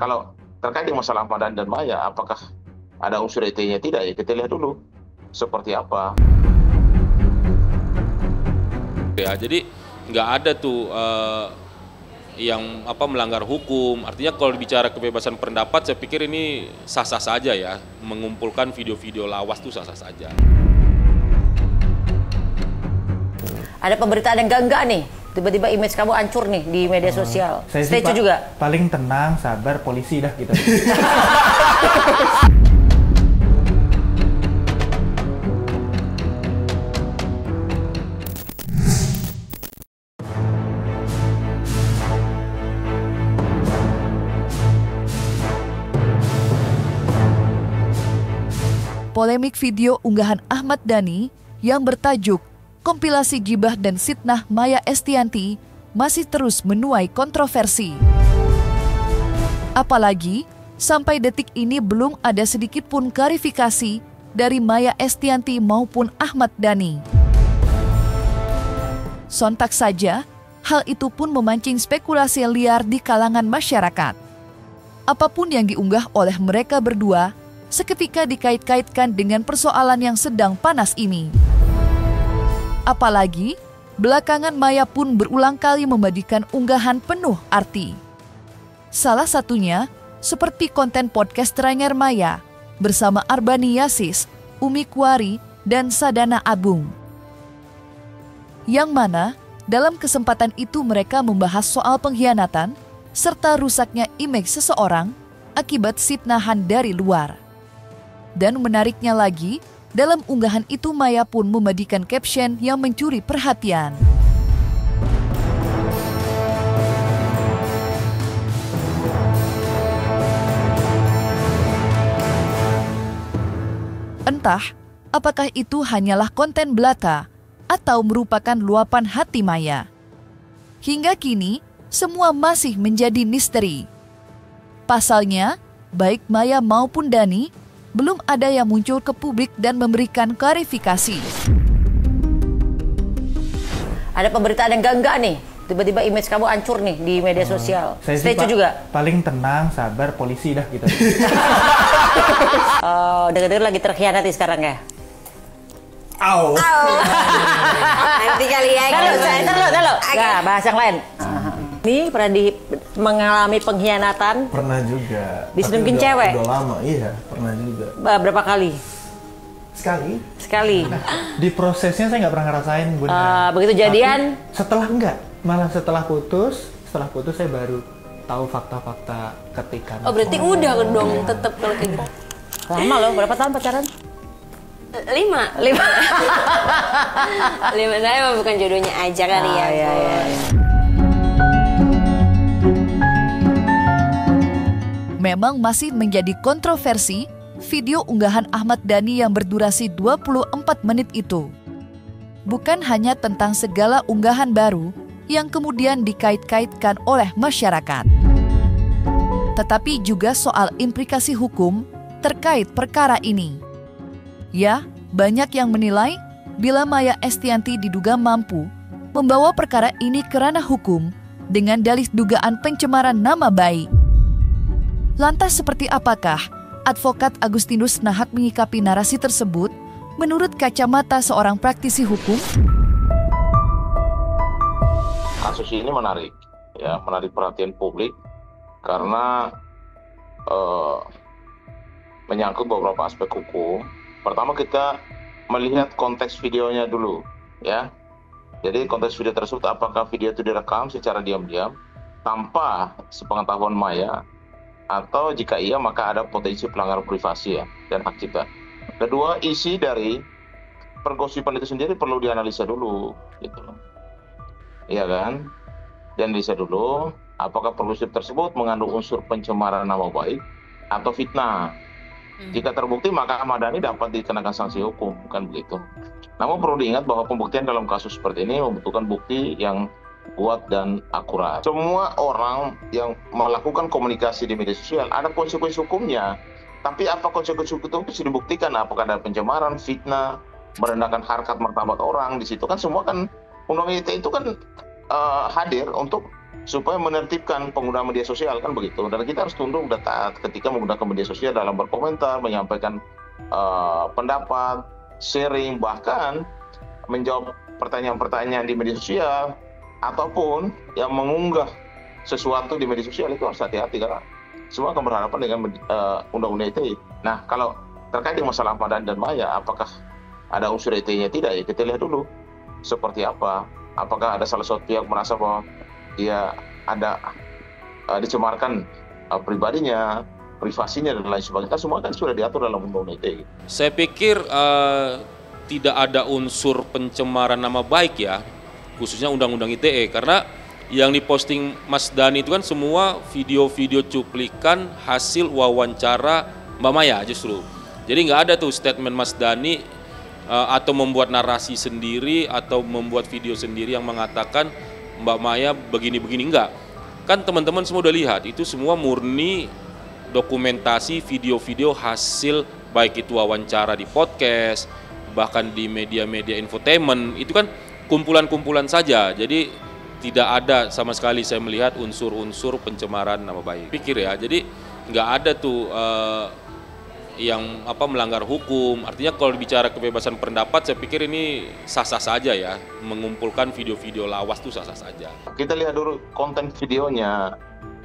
kalau terkait dengan masalah Ahmad Dhani dan Maya, apakah ada unsur ETE-nya? Tidak ya, kita lihat dulu seperti apa. Ya, jadi nggak ada tuh yang melanggar hukum. Artinya kalau bicara kebebasan pendapat, saya pikir ini sah-sah saja ya. Mengumpulkan video-video lawas tuh sah-sah saja. Ada pemberitaan yang enggak nih. Tiba-tiba image kamu hancur nih di media sosial. Saya Stay tune juga. Paling tenang, sabar, polisi dah gitu. Polemik video unggahan Ahmad Dhani yang bertajuk Kompilasi Gibah dan Sitnah Maya Estianty masih terus menuai kontroversi. Apalagi, sampai detik ini belum ada sedikit pun klarifikasi dari Maya Estianty maupun Ahmad Dhani. Sontak saja, hal itu pun memancing spekulasi liar di kalangan masyarakat. Apapun yang diunggah oleh mereka berdua, seketika dikait-kaitkan dengan persoalan yang sedang panas ini. Apalagi, belakangan Maya pun berulang kali membagikan unggahan penuh arti. Salah satunya, seperti konten podcast Teranyar Maya, bersama Arbani Yasis, Umi Kuari, dan Sadana Abung. Yang mana, dalam kesempatan itu mereka membahas soal pengkhianatan, serta rusaknya image seseorang akibat sitnahan dari luar. Dan menariknya lagi, dalam unggahan itu Maya pun membagikan caption yang mencuri perhatian. Entah, apakah itu hanyalah konten belaka atau merupakan luapan hati Maya. Hingga kini, semua masih menjadi misteri. Pasalnya, baik Maya maupun Dhani belum ada yang muncul ke publik dan memberikan klarifikasi. Ada pemberitaan yang enggak nih. Tiba-tiba image kamu hancur nih di media sosial. Stay tune juga. Paling tenang, sabar, polisi dah gitu. Dengar-dengar lagi terkhianati sekarang ya. Au. Nanti kali ya. Tahu. Nah, bahas yang lain. Ini pernah mengalami pengkhianatan? Pernah juga. Diselingkuhin cewek? Udah lama, iya. Pernah juga. Berapa kali? Sekali. Di prosesnya saya nggak pernah ngerasain, Bunda. Begitu jadian? Setelah enggak. Malah setelah putus saya baru tahu fakta-fakta ketikan. Oh, berarti udah dong tetap kalau kayak gitu. Lama loh, berapa tahun pacaran? 5. 5 saya emang bukan jodohnya aja kali ya. Iya. Memang masih menjadi kontroversi video unggahan Ahmad Dhani yang berdurasi 24 menit itu. Bukan hanya tentang segala unggahan baru yang kemudian dikait-kaitkan oleh masyarakat, tetapi juga soal implikasi hukum terkait perkara ini. Ya, banyak yang menilai bila Maya Estianty diduga mampu membawa perkara ini ke ranah hukum dengan dalih dugaan pencemaran nama baik. Lantas seperti apakah Advokat Agustinus Nahak menyikapi narasi tersebut menurut kacamata seorang praktisi hukum? Kasus ini menarik perhatian publik karena menyangkut beberapa aspek hukum. Pertama, kita melihat konteks videonya dulu, ya. Jadi konteks video tersebut, apakah video itu direkam secara diam-diam tanpa sepengetahuan Maya, atau jika iya maka ada potensi pelanggaran privasi ya dan hak cipta. Kedua, isi dari pergosipan itu sendiri perlu dianalisa dulu, gitu. Iya kan? Dianalisa dulu apakah pergosip tersebut mengandung unsur pencemaran nama baik atau fitnah. Jika terbukti maka Ahmad Dhani dapat dikenakan sanksi hukum, bukan begitu. Namun perlu diingat bahwa pembuktian dalam kasus seperti ini membutuhkan bukti yang kuat dan akurat. Semua orang yang melakukan komunikasi di media sosial ada konsekuensi hukumnya. Tapi apa konsekuensi hukum itu bisa dibuktikan? Apakah ada pencemaran, fitnah, merendahkan harkat martabat orang di situ kan semua kan undang ITE itu kan hadir untuk supaya menertibkan pengguna media sosial, kan begitu. Dan kita harus tunduk dan taat ketika menggunakan media sosial dalam berkomentar, menyampaikan pendapat, sharing, bahkan menjawab pertanyaan-pertanyaan di media sosial, ataupun yang mengunggah sesuatu di media sosial. Itu harus hati-hati karena semua akan berhadapan dengan undang-undang ITE. Nah, kalau terkait dengan masalah Ahmad Dhani dan Maya, apakah ada unsur ITE-nya? Tidak, ya kita lihat dulu seperti apa. Apakah ada salah satu pihak merasa bahwa dia ada dicemarkan pribadinya, privasinya dan lain sebagainya. Semua kan sudah diatur dalam undang-undang ITE. Saya pikir tidak ada unsur pencemaran nama baik ya, khususnya undang-undang ITE, karena yang diposting Mas Dhani itu kan semua video-video cuplikan hasil wawancara Mbak Maya justru. Jadi nggak ada tuh statement Mas Dhani atau membuat narasi sendiri atau membuat video sendiri yang mengatakan Mbak Maya begini-begini, enggak. Kan teman-teman semua udah lihat, itu semua murni dokumentasi video-video hasil baik itu wawancara di podcast, bahkan di media-media infotainment, itu kan kumpulan-kumpulan saja. Jadi tidak ada sama sekali saya melihat unsur-unsur pencemaran nama baik. Pikir ya, jadi nggak ada tuh yang melanggar hukum. Artinya kalau bicara kebebasan pendapat, saya pikir ini sah-sah saja ya, mengumpulkan video-video lawas itu sah-sah saja. Kita lihat dulu konten videonya,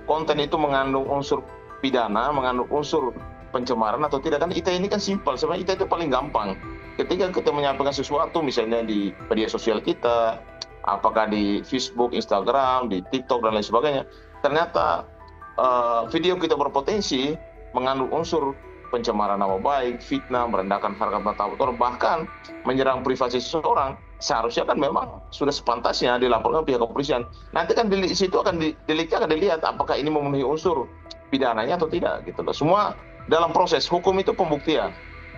konten itu mengandung unsur pidana, mengandung unsur pencemaran atau tidak. Kan ITE ini kan simpel, sebenarnya ITE itu paling gampang. Ketika kita menyampaikan sesuatu misalnya di media sosial kita, apakah di Facebook, Instagram, di TikTok dan lain sebagainya, ternyata video kita berpotensi mengandung unsur pencemaran nama baik, fitnah, merendahkan harkat martabat orang, bahkan menyerang privasi seseorang, seharusnya kan memang sudah sepantasnya dilaporkan pihak kepolisian. Nanti kan di situ akan dilihat apakah ini memenuhi unsur pidananya atau tidak gitu loh. Semua dalam proses hukum itu pembuktian.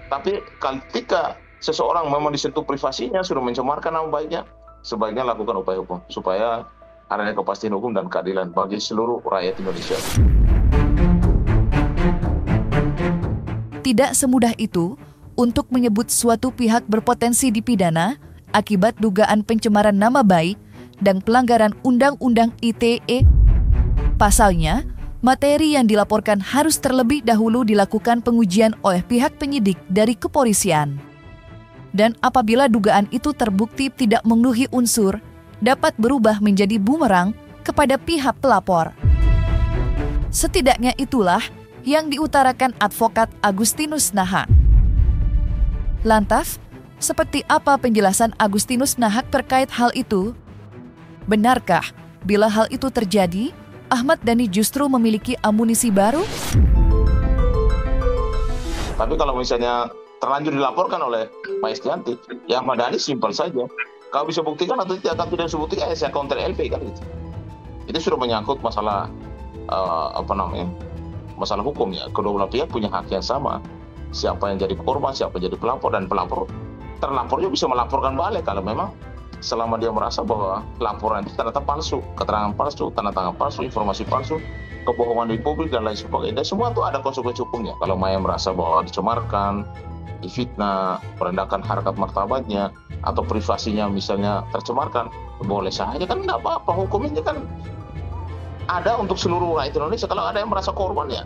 Tapi ketika seseorang memang disentuh privasinya, sudah mencemarkan nama baiknya, sebaiknya lakukan upaya hukum supaya adanya kepastian hukum dan keadilan bagi seluruh rakyat Indonesia. Tidak semudah itu untuk menyebut suatu pihak berpotensi dipidana akibat dugaan pencemaran nama baik dan pelanggaran Undang-Undang ITE. Pasalnya, materi yang dilaporkan harus terlebih dahulu dilakukan pengujian oleh pihak penyidik dari kepolisian. Dan apabila dugaan itu terbukti tidak memenuhi unsur, dapat berubah menjadi bumerang kepada pihak pelapor. Setidaknya itulah yang diutarakan advokat Agustinus Nahak. Lantas, seperti apa penjelasan Agustinus Nahak terkait hal itu? Benarkah bila hal itu terjadi, Ahmad Dhani justru memiliki amunisi baru? Tapi kalau misalnya terlanjur dilaporkan oleh Pak Estianti, ya Ahmad Dhani simpel saja. Kalau bisa buktikan atau tidak, kalau tidak bisa buktikan, ya saya counter LP kan gitu. Itu sudah menyangkut masalah masalah hukum ya. Kedua belah pihak punya hak yang sama. Siapa yang jadi korban, siapa yang jadi pelapor, dan terlapornya bisa melaporkan balik kalau memang selama dia merasa bahwa laporan itu ternyata palsu, keterangan palsu, tanda tangan palsu, informasi palsu, kebohongan di publik dan lain sebagainya. Dan semua itu ada konsekuensi hukumnya. Kalau Maya merasa bahwa dicemarkan, difitnah, merendahkan harkat martabatnya, atau privasinya misalnya tercemarkan, boleh saja kan, tidak apa-apa. Hukum ini kan ada untuk seluruh rakyat Indonesia. Kalau ada yang merasa korban, ya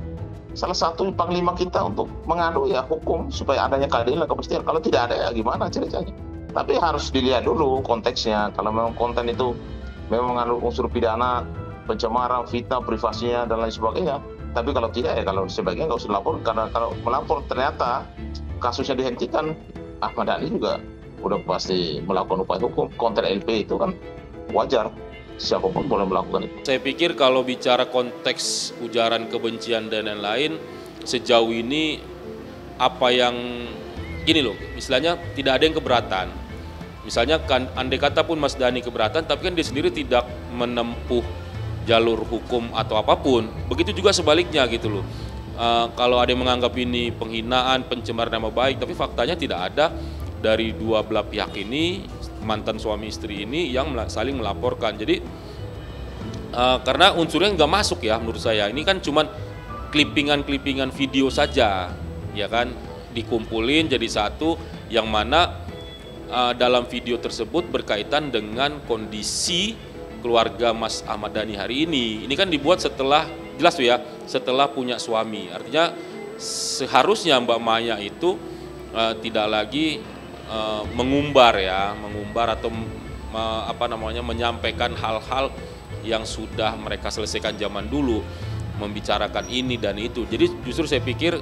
salah satu panglima kita untuk mengadu ya hukum supaya adanya keadilan dan kepastian. Kalau tidak ada, ya gimana ceritanya? Tapi harus dilihat dulu konteksnya. Kalau memang konten itu memang mengandung unsur pidana, pencemaran, fitnah, privasinya dan lain sebagainya. Tapi kalau tidak, ya kalau sebaiknya nggak usah dilapor. Karena kalau melapor ternyata kasusnya dihentikan, Ahmad Dhani juga udah pasti melakukan upaya hukum. Counter LP itu kan wajar, siapapun boleh melakukan itu. Saya pikir kalau bicara konteks ujaran kebencian dan lain-lain, sejauh ini apa yang gini loh, istilahnya tidak ada yang keberatan. Misalnya kan andai kata pun Mas Dhani keberatan, tapi kan dia sendiri tidak menempuh jalur hukum atau apapun. Begitu juga sebaliknya gitu loh. Kalau ada yang menganggap ini penghinaan, pencemaran nama baik, tapi faktanya tidak ada dari dua belah pihak ini, mantan suami istri ini yang saling melaporkan. Jadi karena unsurnya nggak masuk ya menurut saya. Ini kan cuman clippingan video saja, ya kan, dikumpulin jadi satu, yang mana dalam video tersebut berkaitan dengan kondisi keluarga Mas Ahmad Dhani hari ini kan dibuat setelah, jelas tuh ya, setelah punya suami. Artinya seharusnya Mbak Maya itu tidak lagi mengumbar atau menyampaikan hal-hal yang sudah mereka selesaikan zaman dulu, membicarakan ini dan itu. Jadi justru saya pikir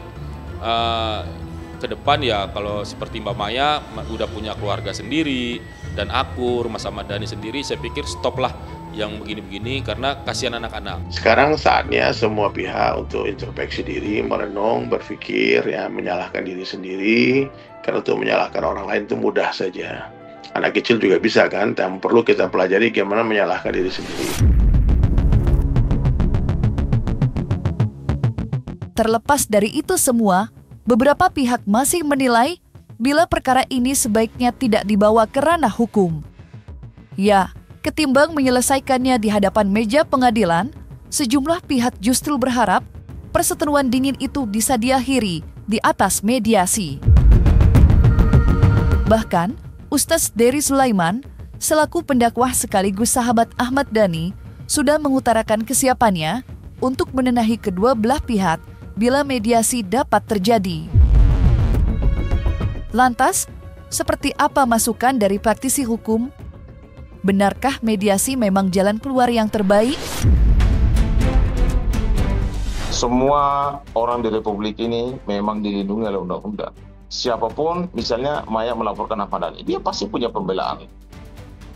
ke depan ya, kalau seperti Mbak Maya udah punya keluarga sendiri dan akur, Mas Ahmad Dhani sendiri, saya pikir stoplah yang begini-begini karena kasihan anak-anak. Sekarang saatnya semua pihak untuk introspeksi diri, merenung, berpikir, ya, menyalahkan diri sendiri. Karena untuk menyalahkan orang lain itu mudah saja. Anak kecil juga bisa kan, yang perlu kita pelajari gimana menyalahkan diri sendiri. Terlepas dari itu semua, beberapa pihak masih menilai bila perkara ini sebaiknya tidak dibawa ke ranah hukum. Ya, ketimbang menyelesaikannya di hadapan meja pengadilan, sejumlah pihak justru berharap perseteruan dingin itu bisa diakhiri di atas mediasi. Bahkan, Ustaz Dery Sulaiman, selaku pendakwah sekaligus sahabat Ahmad Dhani, sudah mengutarakan kesiapannya untuk menenahi kedua belah pihak bila mediasi dapat terjadi. Lantas, seperti apa masukan dari praktisi hukum? Benarkah mediasi memang jalan keluar yang terbaik? Semua orang di Republik ini memang dilindungi oleh undang-undang. Siapapun, misalnya Maya melaporkan Ahmad Dhani, dia pasti punya pembelaan.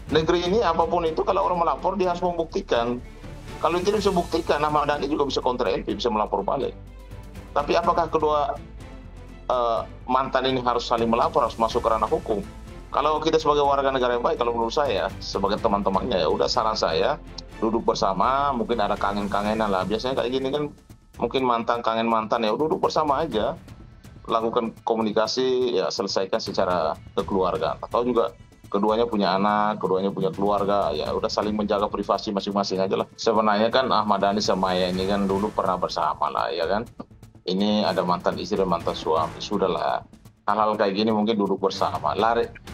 Negeri ini apapun itu, kalau orang melapor dia harus membuktikan. Kalau tidak bisa buktikan, Ahmad Dhani juga bisa kontra LP, bisa melapor balik. Tapi apakah kedua mantan ini harus saling melapor, harus masuk ke ranah hukum? Kalau kita sebagai warga negara yang baik, kalau menurut saya, sebagai teman-temannya, ya udah, saran saya duduk bersama, mungkin ada kangen-kangenan lah. Biasanya kayak gini kan, mungkin mantan kangen mantan, ya duduk bersama aja, lakukan komunikasi, ya selesaikan secara kekeluargaan. Atau juga keduanya punya anak, keduanya punya keluarga, ya udah saling menjaga privasi masing-masing aja lah. Sebenarnya kan Ahmad Dhani sama Maya ini kan dulu pernah bersama lah, ya kan. Ini ada mantan istri dan mantan suami, sudahlah. Hal-hal kayak gini mungkin duduk bersama.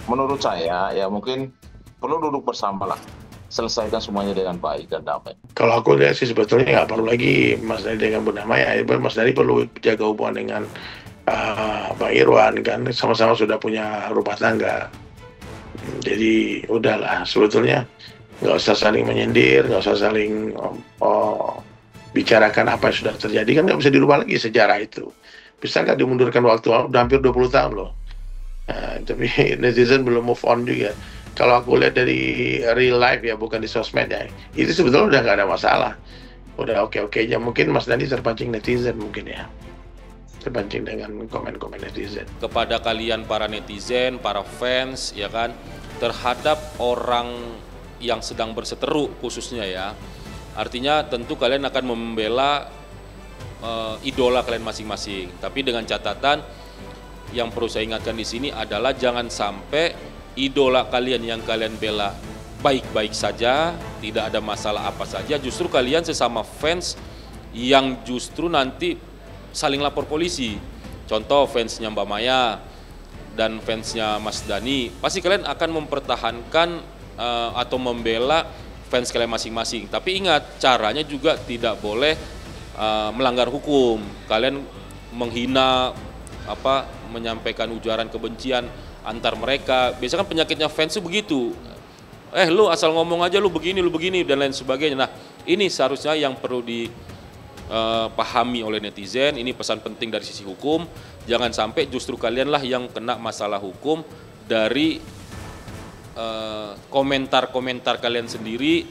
Menurut saya ya mungkin perlu duduk bersama lah. Selesaikan semuanya dengan baik dan damai. Kalau aku lihat sih sebetulnya nggak perlu lagi Mas Dhani dengan Bunda Maya. Mas Dhani perlu jaga hubungan dengan Bang Irwan, kan sama-sama sudah punya rumah tangga. Jadi udahlah, sebetulnya nggak usah saling menyindir, nggak usah saling bicarakan apa yang sudah terjadi, kan nggak bisa dirubah lagi sejarah itu. Bisa nggak dimundurkan waktu? Udah hampir 20 tahun loh. Tapi netizen belum move on juga. Kalau aku lihat dari real life ya, bukan di sosmed ya, itu sebetulnya udah nggak ada masalah. Udah oke-oke aja. Mungkin Mas Dhani terpancing netizen mungkin ya. Terpancing dengan komen-komen netizen. Kepada kalian para netizen, para fans ya kan, terhadap orang yang sedang berseteru khususnya ya. Artinya tentu kalian akan membela idola kalian masing-masing. Tapi dengan catatan yang perlu saya ingatkan di sini adalah jangan sampai idola kalian yang kalian bela baik-baik saja, tidak ada masalah apa saja, justru kalian sesama fans yang justru nanti saling lapor polisi. Contoh fansnya Mbak Maya dan fansnya Mas Dhani, pasti kalian akan mempertahankan atau membela fans kalian masing-masing. Tapi ingat, caranya juga tidak boleh melanggar hukum. Kalian menghina, menyampaikan ujaran kebencian antar mereka. Biasanya kan penyakitnya fans itu begitu. Lu asal ngomong aja, lu begini, dan lain sebagainya. Nah, ini seharusnya yang perlu dipahami oleh netizen. Ini pesan penting dari sisi hukum. Jangan sampai justru kalianlah yang kena masalah hukum dari komentar-komentar kalian sendiri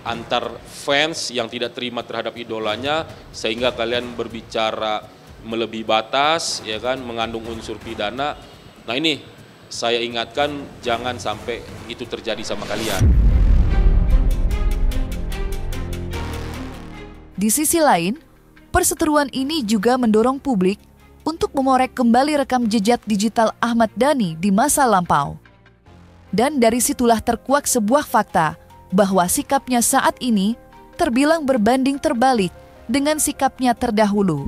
antar fans yang tidak terima terhadap idolanya, sehingga kalian berbicara melebihi batas, ya kan, mengandung unsur pidana. Nah ini saya ingatkan, jangan sampai itu terjadi sama kalian. Di sisi lain, perseteruan ini juga mendorong publik untuk memorek kembali rekam jejak digital Ahmad Dhani di masa lampau. Dan dari situlah terkuak sebuah fakta bahwa sikapnya saat ini terbilang berbanding terbalik dengan sikapnya terdahulu.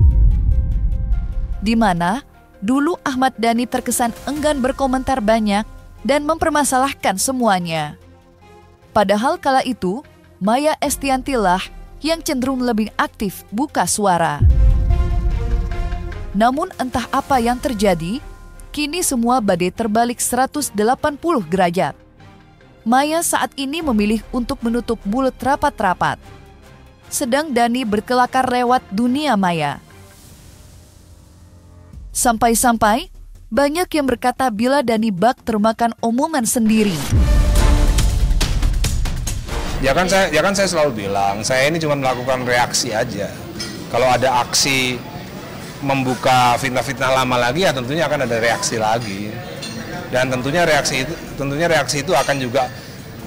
Di mana dulu Ahmad Dhani terkesan enggan berkomentar banyak dan mempermasalahkan semuanya. Padahal kala itu, Maya Estiantilah yang cenderung lebih aktif buka suara. Namun entah apa yang terjadi, kini semua badai terbalik 180 derajat. Maya saat ini memilih untuk menutup mulut rapat-rapat. Sedang Dani berkelakar lewat dunia maya. Sampai-sampai banyak yang berkata bila Dani bak termakan omongan sendiri. Ya kan saya selalu bilang, saya ini cuma melakukan reaksi aja. Kalau ada aksi membuka fitnah-fitnah lama lagi, ya tentunya akan ada reaksi lagi. Dan tentunya reaksi itu akan juga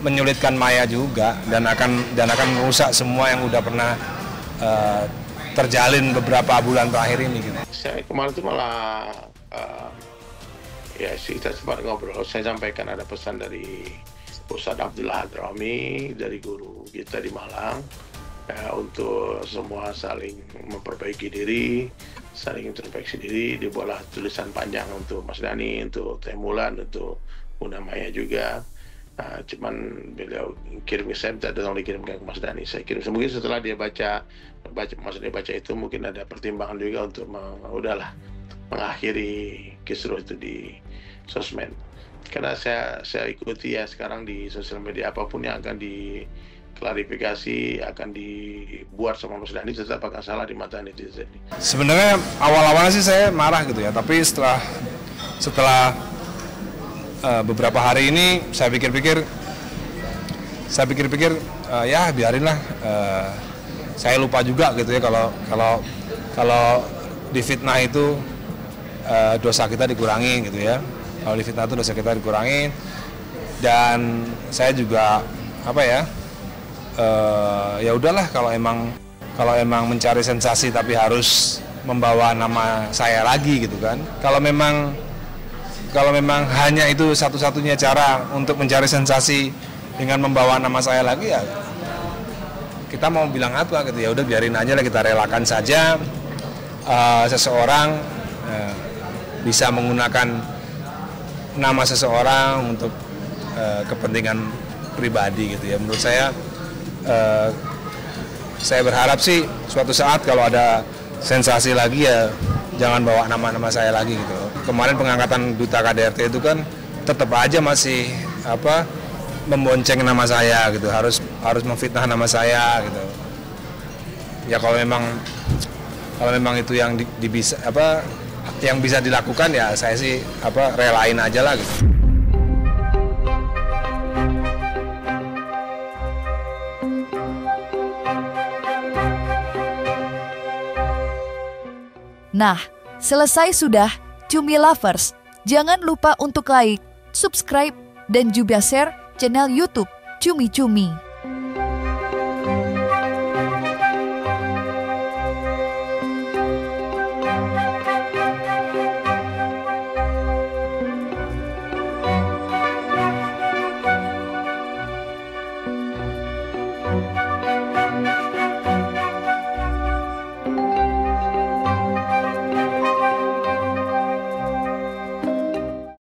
menyulitkan Maya juga dan akan merusak semua yang udah pernah terjalin beberapa bulan terakhir ini gitu. Saya kemarin itu malah ya sih, kita sempat ngobrol, saya sampaikan ada pesan dari Ustadz Abdullah Hadrami, dari guru kita di Malang, untuk semua saling memperbaiki diri, saling introspeksi diri. Dibuatlah tulisan panjang untuk Mas Dani, untuk Temulan, untuk Bunda Maya juga. Cuman beliau kirim ke saya, tolong dikirimkan ke Mas Dani. Saya kirim, mungkin setelah dia baca itu mungkin ada pertimbangan juga untuk udahlah mengakhiri kisruh itu di sosmed. Karena saya ikuti ya sekarang di sosial media, apapun yang akan diklarifikasi, akan dibuat sama Mas Dani, tetap akan salah di mata netizen. Sebenarnya awal-awalnya sih saya marah gitu ya, tapi setelah beberapa hari ini saya pikir-pikir ya biarinlah, saya lupa juga gitu ya kalau difitnah itu dosa kita dikurangi gitu ya. Kalau difitnah itu dosa kita dikurangi, dan saya juga ya udahlah, kalau emang mencari sensasi tapi harus membawa nama saya lagi gitu kan. Kalau memang hanya itu satu-satunya cara untuk mencari sensasi dengan membawa nama saya lagi, ya kita mau bilang apa gitu, ya udah biarin aja lah, kita relakan saja. Seseorang bisa menggunakan nama seseorang untuk kepentingan pribadi gitu ya. Menurut saya berharap sih suatu saat kalau ada sensasi lagi, ya jangan bawa nama-nama saya lagi gitu. Kemarin pengangkatan duta KDRT itu kan tetap aja masih membonceng nama saya gitu, harus memfitnah nama saya gitu. Ya kalau memang itu yang yang bisa dilakukan, ya saya sih relain aja lah gitu. Nah, selesai sudah Cumi Lovers. Jangan lupa untuk like, subscribe, dan juga share channel YouTube Cumi Cumi.